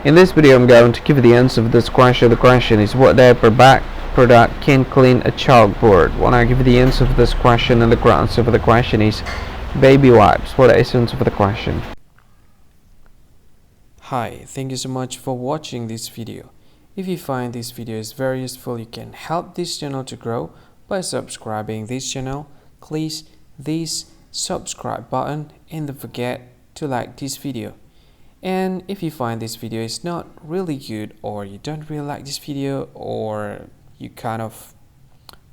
In this video, I'm going to give you the answer of this question. The question is, what diaper bag product can clean a chalkboard? When I give you the answer of this question, and the correct answer for the question is baby wipes. What is the answer for the question? Hi, thank you so much for watching this video. If you find this video is very useful, you can help this channel to grow by subscribing this channel. Click this subscribe button and don't forget to like this video. And if you find this video is not really good, or you don't really like this video, or you kind of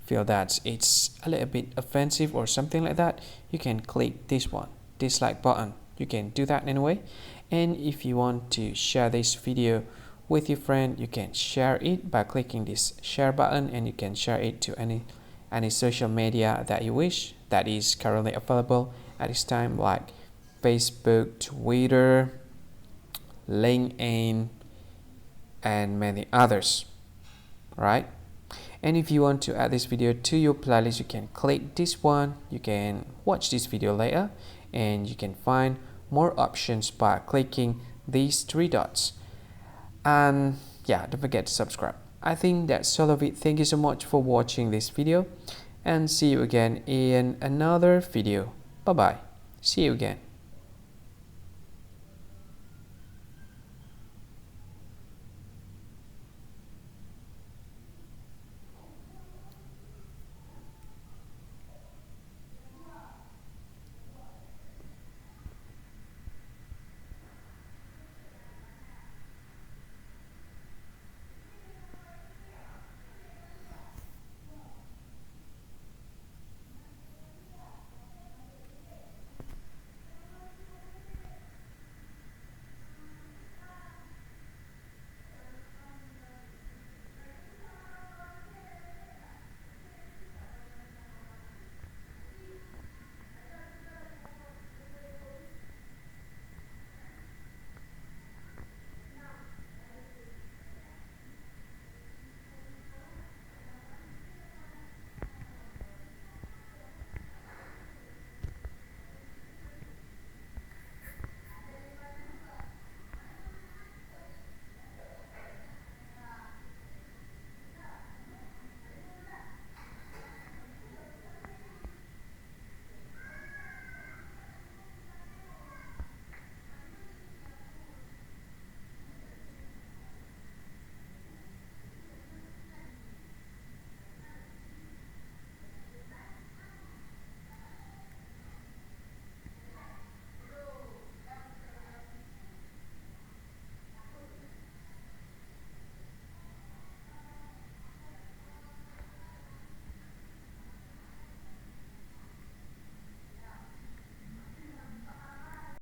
feel that it's a little bit offensive or something like that, you can click this one, dislike button. You can do that anyway. And if you want to share this video with your friend, you can share it by clicking this share button, and you can share it to any social media that you wish that is currently available at this time, like Facebook, Twitter, LinkedIn, and many others, right? And if you want to add this video to your playlist, you can click this one. You can watch this video later, and you can find more options by clicking these three dots. And yeah, don't forget to subscribe. I think that's all of it. Thank you so much for watching this video, and see you again in another video. Bye bye. See you again.